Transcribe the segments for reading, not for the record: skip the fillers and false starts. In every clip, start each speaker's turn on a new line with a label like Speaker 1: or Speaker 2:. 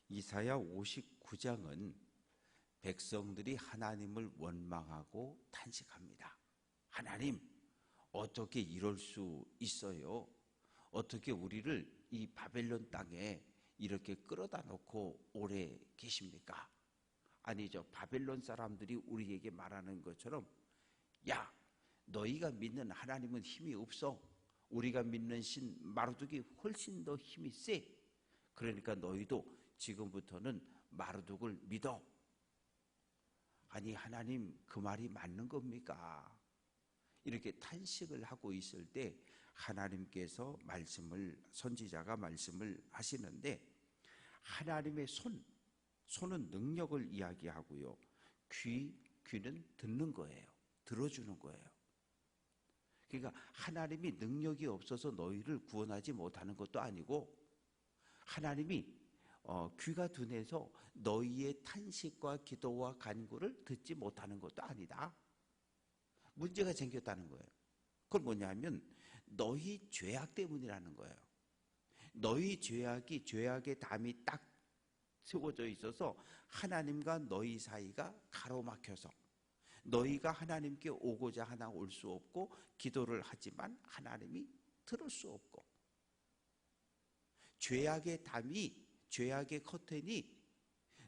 Speaker 1: 이사야 59장은 백성들이 하나님을 원망하고 탄식합니다. 하나님, 어떻게 이럴 수 있어요? 어떻게 우리를 이 바벨론 땅에 이렇게 끌어다 놓고 오래 계십니까? 아니죠. 바벨론 사람들이 우리에게 말하는 것처럼, 야, 너희가 믿는 하나님은 힘이 없어. 우리가 믿는 신 마르둑이 훨씬 더 힘이 세. 그러니까 너희도 지금부터는 마르둑을 믿어. 아니, 하나님, 그 말이 맞는 겁니까? 이렇게 탄식을 하고 있을 때 하나님께서 선지자가 말씀을 하시는데, 하나님의 손은 능력을 이야기하고요. 귀는 듣는 거예요. 들어주는 거예요. 그러니까 하나님이 능력이 없어서 너희를 구원하지 못하는 것도 아니고, 하나님이 귀가 둔해서 너희의 탄식과 기도와 간구를 듣지 못하는 것도 아니다. 문제가 생겼다는 거예요. 그건 뭐냐면 너희 죄악 때문이라는 거예요. 너희 죄악의 담이 딱 세워져 있어서 하나님과 너희 사이가 가로막혀서 너희가 하나님께 오고자 하나 올 수 없고, 기도를 하지만 하나님이 들을 수 없고, 죄악의 커튼이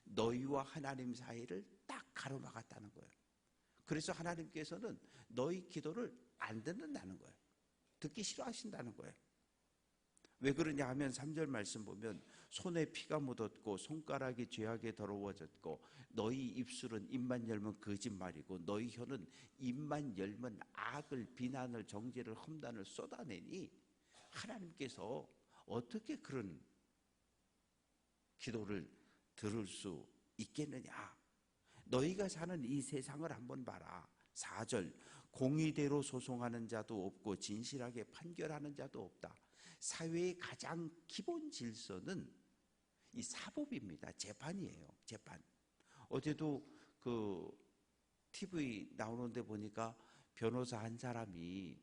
Speaker 1: 너희와 하나님 사이를 딱 가로막았다는 거예요. 그래서 하나님께서는 너희 기도를 안 듣는다는 거예요. 듣기 싫어하신다는 거예요. 왜 그러냐 하면 3절 말씀 보면, 손에 피가 묻었고 손가락이 죄악에 더러워졌고 너희 입술은 입만 열면 거짓말이고 너희 혀는 입만 열면 악을, 비난을, 정죄를, 험단을 쏟아내니, 하나님께서 어떻게 그런 기도를 들을 수 있겠느냐. 너희가 사는 이 세상을 한번 봐라. 4절, 공의대로 소송하는 자도 없고 진실하게 판결하는 자도 없다. 사회의 가장 기본 질서는 이 사법입니다. 재판이에요. 재판. 어제도 그 TV 나오는데 보니까 변호사 한 사람이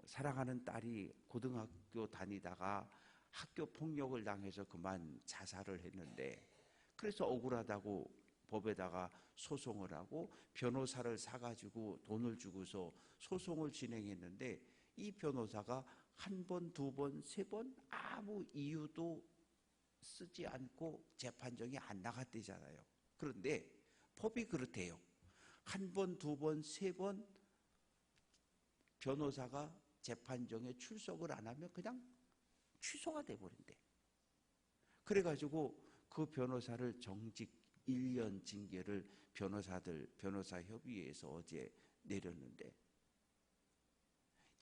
Speaker 1: 사랑하는 딸이 고등학교 다니다가 학교 폭력을 당해서 그만 자살을 했는데, 그래서 억울하다고 법에다가 소송을 하고 변호사를 사가지고 돈을 주고서 소송을 진행했는데, 이 변호사가 한 번, 두 번, 세 번 아무 이유도 쓰지 않고 재판정이 안 나갔대잖아요. 그런데 법이 그렇대요. 한 번, 두 번, 세 번 변호사가 재판정에 출석을 안 하면 그냥 취소가 돼버린대. 그래가지고 그 변호사를 정직 1년 징계를 변호사협의회에서 어제 내렸는데,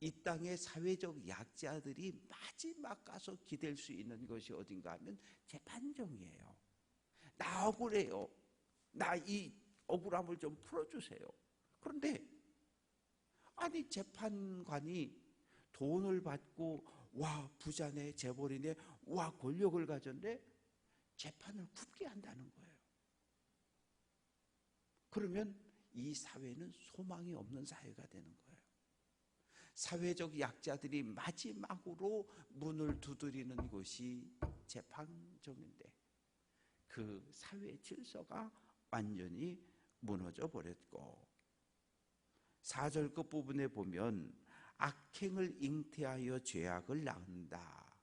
Speaker 1: 이 땅의 사회적 약자들이 마지막 가서 기댈 수 있는 것이 어딘가 하면 재판정이에요. 나 억울해요. 나 이 억울함을 좀 풀어주세요. 그런데 아니, 재판관이 돈을 받고 와 부자네, 재벌이네, 와 권력을 가졌네, 재판을 굽게 한다는 거예요. 그러면 이 사회는 소망이 없는 사회가 되는 거예요. 사회적 약자들이 마지막으로 문을 두드리는 곳이 재판정인데, 그 사회 질서가 완전히 무너져 버렸고, 4절 끝부분에 보면 악행을 잉태하여 죄악을 낳는다.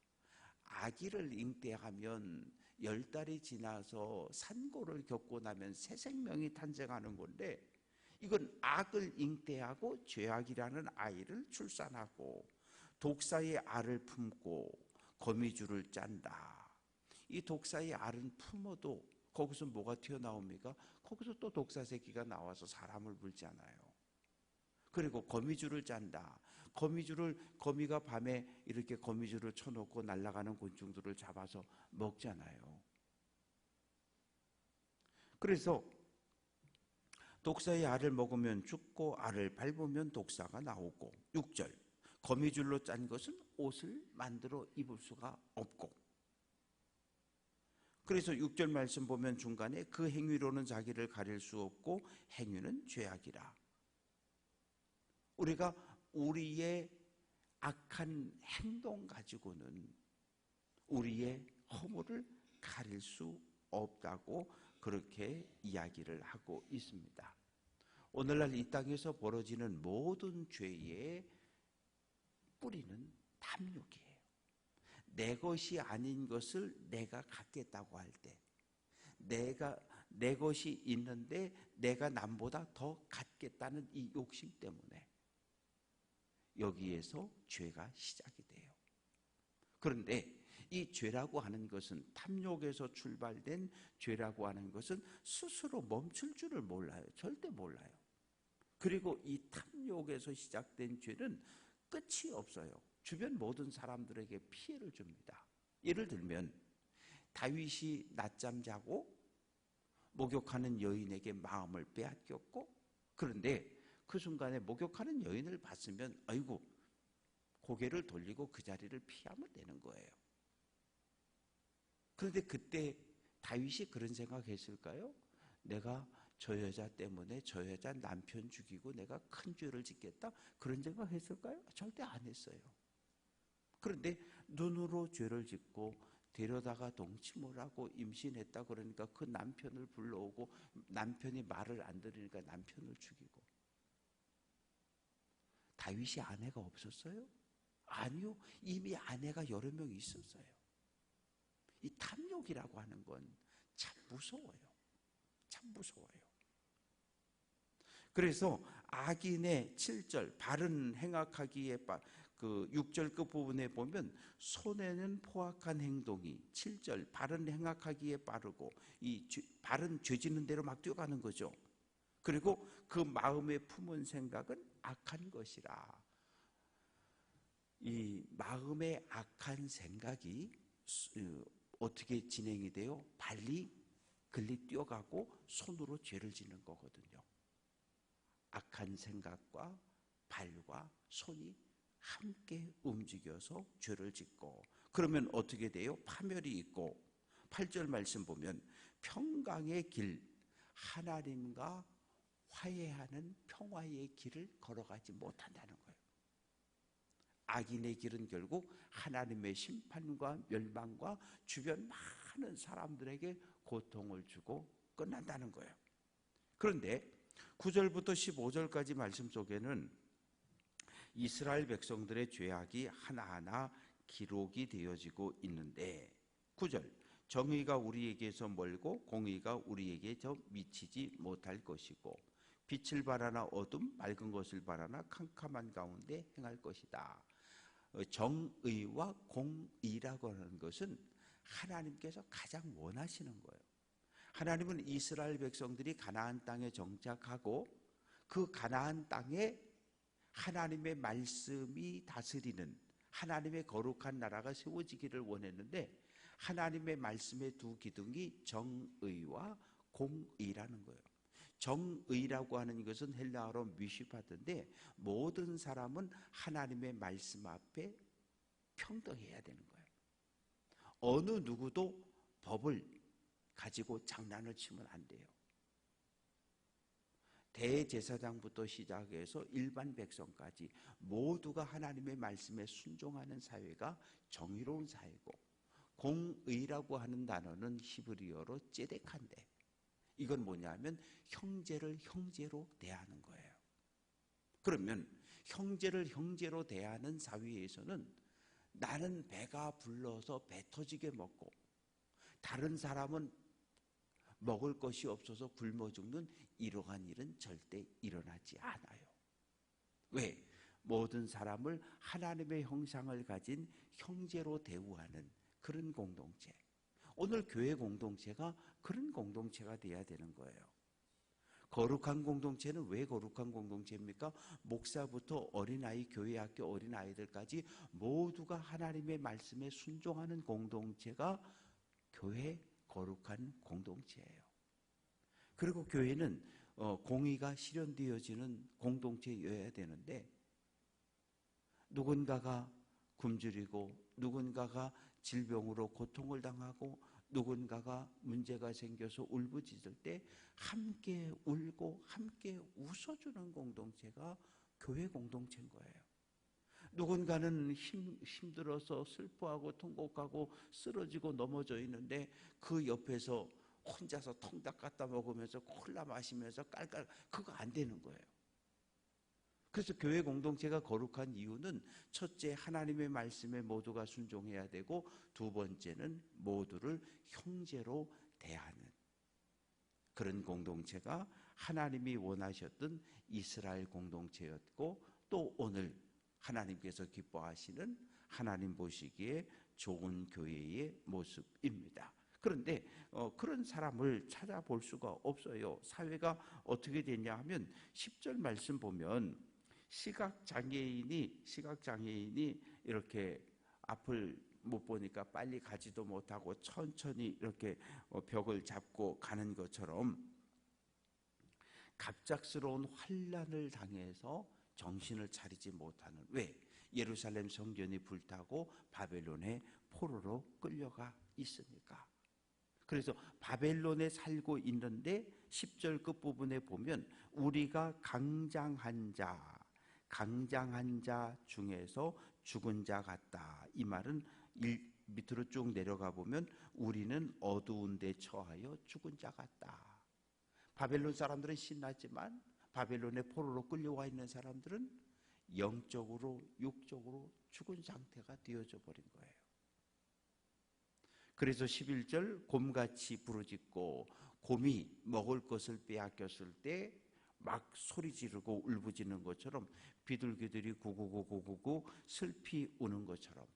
Speaker 1: 악의를 잉태하면 10달이 지나서 산고를 겪고 나면 새 생명이 탄생하는 건데, 이건 악을 잉태하고 죄악이라는 아이를 출산하고 독사의 알을 품고 거미줄을 짠다. 이 독사의 알은 품어도 거기서 뭐가 튀어나옵니까? 거기서 또 독사 새끼가 나와서 사람을 물잖아요. 그리고 거미줄을 짠다. 거미가 밤에 이렇게 거미줄을 쳐놓고 날아가는 곤충들을 잡아서 먹잖아요. 그래서 독사의 알을 먹으면 죽고 알을 밟으면 독사가 나오고, 6절, 거미줄로 짠 것은 옷을 만들어 입을 수가 없고, 그래서 6절 말씀 보면 중간에 그 행위로는 자기를 가릴 수 없고 행위는 죄악이라. 우리가 우리의 악한 행동 가지고는 우리의 허물을 가릴 수 없다고 그렇게 이야기를 하고 있습니다. 오늘날 이 땅에서 벌어지는 모든 죄의 뿌리는 탐욕이에요. 내 것이 아닌 것을 내가 갖겠다고 할 때, 내 것이 있는데 내가 남보다 더 갖겠다는 이 욕심 때문에 여기에서 죄가 시작이 돼요. 그런데 이 죄라고 하는 것은, 탐욕에서 출발된 죄라고 하는 것은 스스로 멈출 줄을 몰라요. 절대 몰라요. 그리고 이 탐욕에서 시작된 죄는 끝이 없어요. 주변 모든 사람들에게 피해를 줍니다. 예를 들면 다윗이 낮잠 자고 목욕하는 여인에게 마음을 빼앗겼고, 그런데 그 순간에 목욕하는 여인을 봤으면 아이고 고개를 돌리고 그 자리를 피하면 되는 거예요. 그런데 그때 다윗이 그런 생각했을까요? 내가 저 여자 때문에 저 여자 남편 죽이고 내가 큰 죄를 짓겠다, 그런 생각했을까요? 절대 안 했어요. 그런데 눈으로 죄를 짓고 데려다가 동침을 하고 임신했다 그러니까 그 남편을 불러오고, 남편이 말을 안 들으니까 남편을 죽이고. 다윗이 아내가 없었어요? 아니요. 이미 아내가 여러 명 있었어요. 이 탐욕이라고 하는 건 참 무서워요. 참 무서워요. 그래서 악인의 7절 바른 행악하기에 그 6절 끝부분에 보면 손에는 포악한 행동이, 7절 바른 행악하기에 빠르고, 이 바른 죄 짓는 대로 막 뛰어가는 거죠. 그리고 그 마음에 품은 생각은 악한 것이라. 이 마음의 악한 생각이 어떻게 진행이 돼요? 발리 글리 뛰어가고 손으로 죄를 짓는 거거든요. 악한 생각과 발과 손이 함께 움직여서 죄를 짓고, 그러면 어떻게 돼요? 파멸이 있고, 8절 말씀 보면 평강의 길, 하나님과 화해하는 평화의 길을 걸어가지 못한다는 거예요. 악인의 길은 결국 하나님의 심판과 멸망과 주변 많은 사람들에게 고통을 주고 끝난다는 거예요. 그런데 9절부터 15절까지 말씀 속에는 이스라엘 백성들의 죄악이 하나하나 기록이 되어지고 있는데, 9절 정의가 우리에게서 멀고 공의가 우리에게서 미치지 못할 것이고, 빛을 바라나 어둠 맑은 것을 바라나 캄캄한 가운데 행할 것이다. 정의와 공의라고 하는 것은 하나님께서 가장 원하시는 거예요. 하나님은 이스라엘 백성들이 가나안 땅에 정착하고 그 가나안 땅에 하나님의 말씀이 다스리는 하나님의 거룩한 나라가 세워지기를 원했는데, 하나님의 말씀의 두 기둥이 정의와 공의라는 거예요. 정의라고 하는 것은 헬라어로 미시파트인데, 모든 사람은 하나님의 말씀 앞에 평등해야 되는 거예요. 어느 누구도 법을 가지고 장난을 치면 안 돼요. 대제사장부터 시작해서 일반 백성까지 모두가 하나님의 말씀에 순종하는 사회가 정의로운 사회고, 공의라고 하는 단어는 히브리어로 ጼ데카인데, 이건 뭐냐면 형제를 형제로 대하는 거예요. 그러면 형제를 형제로 대하는 사회에서는 나는 배가 불러서 배 터지게 먹고 다른 사람은 먹을 것이 없어서 굶어 죽는 이러한 일은 절대 일어나지 않아요. 왜? 모든 사람을 하나님의 형상을 가진 형제로 대우하는 그런 공동체. 오늘 교회 공동체가 그런 공동체가 돼야 되는 거예요. 거룩한 공동체는 왜 거룩한 공동체입니까? 목사부터 어린아이, 교회학교 어린아이들까지 모두가 하나님의 말씀에 순종하는 공동체가 교회 거룩한 공동체예요. 그리고 교회는 공의가 실현되어지는 공동체여야 되는데, 누군가가 굶주리고 누군가가 질병으로 고통을 당하고 누군가가 문제가 생겨서 울부짖을 때 함께 울고 함께 웃어주는 공동체가 교회 공동체인 거예요. 누군가는 힘들어서 슬퍼하고 통곡하고 쓰러지고 넘어져 있는데 그 옆에서 혼자서 통닭 갖다 먹으면서 콜라 마시면서 깔깔, 그거 안 되는 거예요. 그래서 교회 공동체가 거룩한 이유는 첫째, 하나님의 말씀에 모두가 순종해야 되고, 두 번째는 모두를 형제로 대하는 그런 공동체가 하나님이 원하셨던 이스라엘 공동체였고, 또 오늘 하나님께서 기뻐하시는, 하나님 보시기에 좋은 교회의 모습입니다. 그런데 그런 사람을 찾아볼 수가 없어요. 사회가 어떻게 되냐 하면 10절 말씀 보면 시각장애인이 이렇게 앞을 못 보니까 빨리 가지도 못하고 천천히 이렇게 벽을 잡고 가는 것처럼 갑작스러운 환난을 당해서 정신을 차리지 못하는, 왜? 예루살렘 성전이 불타고 바벨론의 포로로 끌려가 있으니까. 그래서 바벨론에 살고 있는데 10절 끝부분에 보면 우리가 강장한 자 중에서 죽은 자 같다. 이 말은 밑으로 쭉 내려가 보면 우리는 어두운 데 처하여 죽은 자 같다. 바벨론 사람들은 신났지만 바벨론의 포로로 끌려와 있는 사람들은 영적으로 육적으로 죽은 상태가 되어져 버린 거예요. 그래서 11절 곰같이 부르짖고, 곰이 먹을 것을 빼앗겼을 때 막 소리 지르고 울부짖는 것처럼 비둘기들이 구구구구구구 슬피 우는 것처럼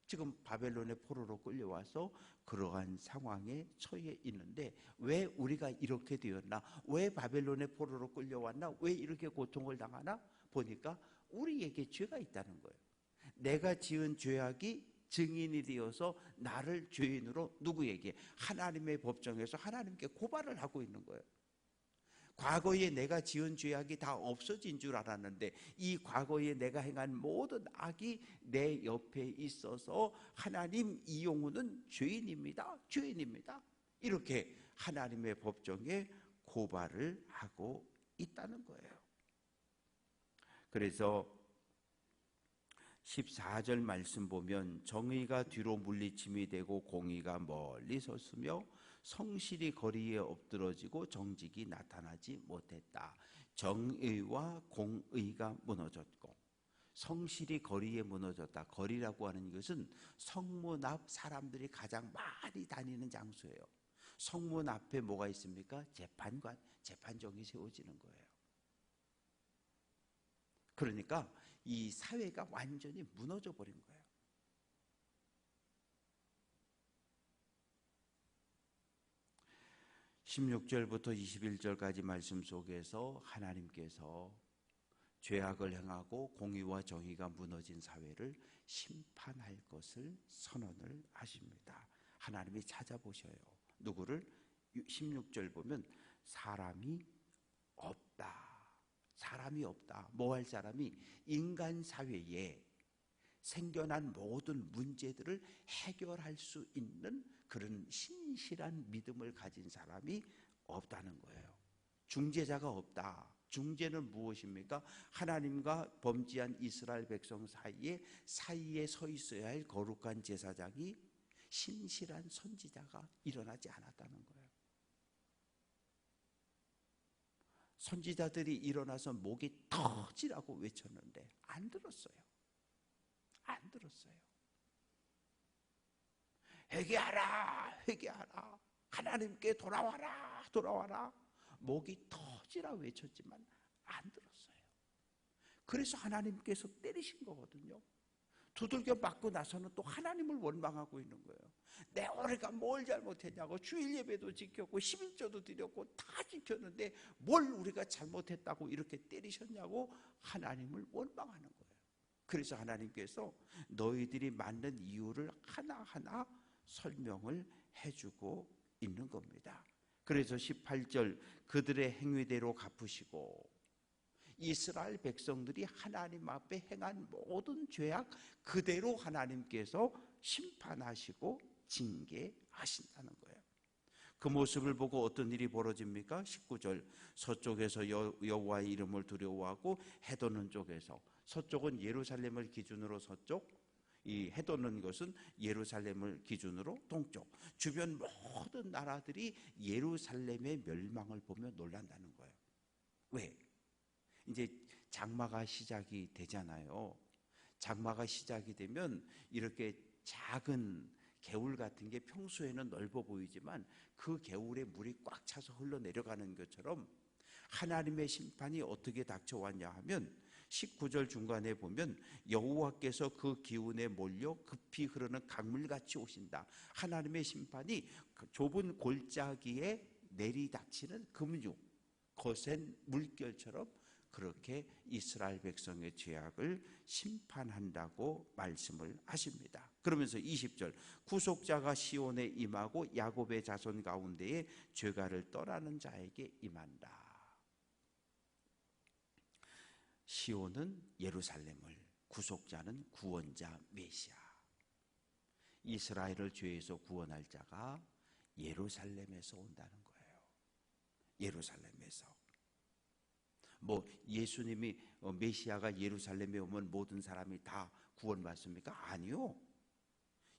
Speaker 1: 지금 바벨론의 포로로 끌려와서 그러한 상황에 처해 있는데, 왜 우리가 이렇게 되었나? 왜 바벨론의 포로로 끌려왔나? 왜 이렇게 고통을 당하나? 보니까 우리에게 죄가 있다는 거예요. 내가 지은 죄악이 증인이 되어서 나를 죄인으로, 누구에게? 하나님의 법정에서 하나님께 고발을 하고 있는 거예요. 과거에 내가 지은 죄악이 다 없어진 줄 알았는데 이 과거에 내가 행한 모든 악이 내 옆에 있어서 하나님, 이 영혼은 죄인입니다. 이렇게 하나님의 법정에 고발을 하고 있다는 거예요. 그래서 14절 말씀 보면 정의가 뒤로 물리침이 되고 공의가 멀리 섰으며 성실이 거리에 엎드러지고 정직이 나타나지 못했다. 정의와 공의가 무너졌고 성실이 거리에 무너졌다. 거리라고 하는 것은 성문 앞 사람들이 가장 많이 다니는 장소예요. 성문 앞에 뭐가 있습니까? 재판관, 재판정이 세워지는 거예요. 그러니까 이 사회가 완전히 무너져 버린 거예요. 16절부터 21절까지 말씀 속에서 하나님께서 죄악을 행하고 공의와 정의가 무너진 사회를 심판할 것을 선언을 하십니다. 하나님이 찾아보셔요. 누구를? 16절 보면 사람이 없다. 사람이 없다. 뭐 할 사람이? 인간 사회에 생겨난 모든 문제들을 해결할 수 있는 그런 신실한 믿음을 가진 사람이 없다는 거예요. 중재자가 없다. 중재는 무엇입니까? 하나님과 범죄한 이스라엘 백성 사이에 서 있어야 할 거룩한 제사장이, 신실한 선지자가 일어나지 않았다는 거예요. 선지자들이 일어나서 목이 터지라고 외쳤는데 안 들었어요. 안 들었어요. 회개하라, 회개하라. 하나님께 돌아와라, 돌아와라. 목이 터지라 외쳤지만 안 들었어요. 그래서 하나님께서 때리신 거거든요. 두들겨 맞고 나서는 또 하나님을 원망하고 있는 거예요. 내 올해가 뭘 잘못했냐고. 주일 예배도 지켰고 11조도 드렸고 다 지켰는데 뭘 우리가 잘못했다고 이렇게 때리셨냐고 하나님을 원망하는 거예요. 그래서 하나님께서 너희들이 만든 이유를 하나하나 설명을 해주고 있는 겁니다. 그래서 18절 그들의 행위대로 갚으시고, 이스라엘 백성들이 하나님 앞에 행한 모든 죄악 그대로 하나님께서 심판하시고 징계하신다는 거예요. 그 모습을 보고 어떤 일이 벌어집니까? 19절 서쪽에서 여호와의 이름을 두려워하고 해돋는 쪽에서, 서쪽은 예루살렘을 기준으로 서쪽, 이 해돋는 것은 예루살렘을 기준으로 동쪽, 주변 모든 나라들이 예루살렘의 멸망을 보며 놀란다는 거예요. 왜? 이제 장마가 시작이 되잖아요. 장마가 시작이 되면 이렇게 작은 개울 같은 게 평소에는 넓어 보이지만 그 개울에 물이 꽉 차서 흘러내려가는 것처럼 하나님의 심판이 어떻게 닥쳐왔냐 하면 19절 중간에 보면 여호와께서 그 기운에 몰려 급히 흐르는 강물같이 오신다. 하나님의 심판이 좁은 골짜기에 내리닥치는 금류, 거센 물결처럼 그렇게 이스라엘 백성의 죄악을 심판한다고 말씀을 하십니다. 그러면서 20절 구속자가 시온에 임하고 야곱의 자손 가운데에 죄가를 떠나는 자에게 임한다. 시온은 예루살렘을, 구속자는 구원자 메시아, 이스라엘을 죄에서 구원할 자가 예루살렘에서 온다는 거예요. 예루살렘에서. 예수님이 메시아가 예루살렘에 오면 모든 사람이 다 구원받습니까? 아니요.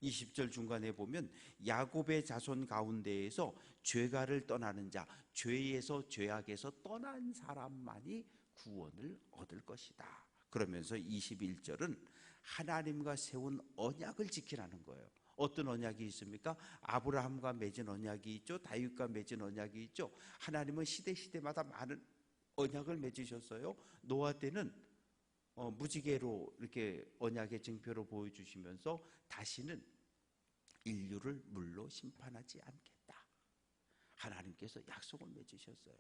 Speaker 1: 20절 중간에 보면 야곱의 자손 가운데에서 죄가를 떠나는 자, 죄에서 죄악에서 떠난 사람만이 구원을 얻을 것이다. 그러면서 21절은 하나님과 세운 언약을 지키라는 거예요. 어떤 언약이 있습니까? 아브라함과 맺은 언약이 있죠. 다윗과 맺은 언약이 있죠. 하나님은 시대마다 많은 언약을 맺으셨어요. 노아 때는 무지개로 이렇게 언약의 증표로 보여주시면서 다시는 인류를 물로 심판하지 않겠다. 하나님께서 약속을 맺으셨어요.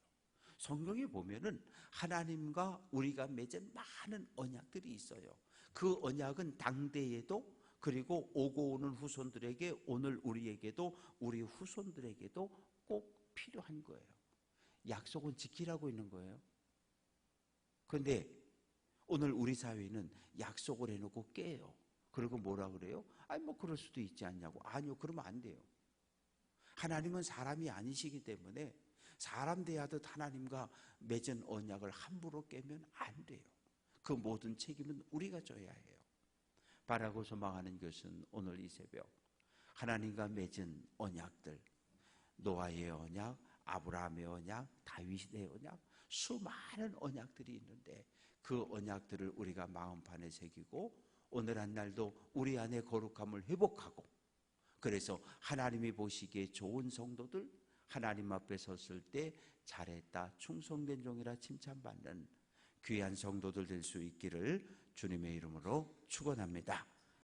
Speaker 1: 성경에 보면은 하나님과 우리가 맺은 많은 언약들이 있어요. 그 언약은 당대에도, 그리고 오고 오는 후손들에게, 오늘 우리에게도, 우리 후손들에게도 꼭 필요한 거예요. 약속은 지키라고 있는 거예요. 그런데 오늘 우리 사회는 약속을 해놓고 깨요. 그리고 뭐라 그래요? 아니 그럴 수도 있지 않냐고. 아니요, 그러면 안 돼요. 하나님은 사람이 아니시기 때문에 사람 대하듯 하나님과 맺은 언약을 함부로 깨면 안 돼요. 그 모든 책임은 우리가 져야 해요. 바라고 소망하는 것은 오늘 이 새벽 하나님과 맺은 언약들, 노아의 언약, 아브라함의 언약, 다윗의 언약, 수많은 언약들이 있는데 그 언약들을 우리가 마음판에 새기고 오늘 한 날도 우리 안에 거룩함을 회복하고, 그래서 하나님이 보시기에 좋은 성도들, 하나님 앞에 섰을 때 잘했다, 충성된 종이라 칭찬받는 귀한 성도들 될 수 있기를 주님의 이름으로 축원합니다.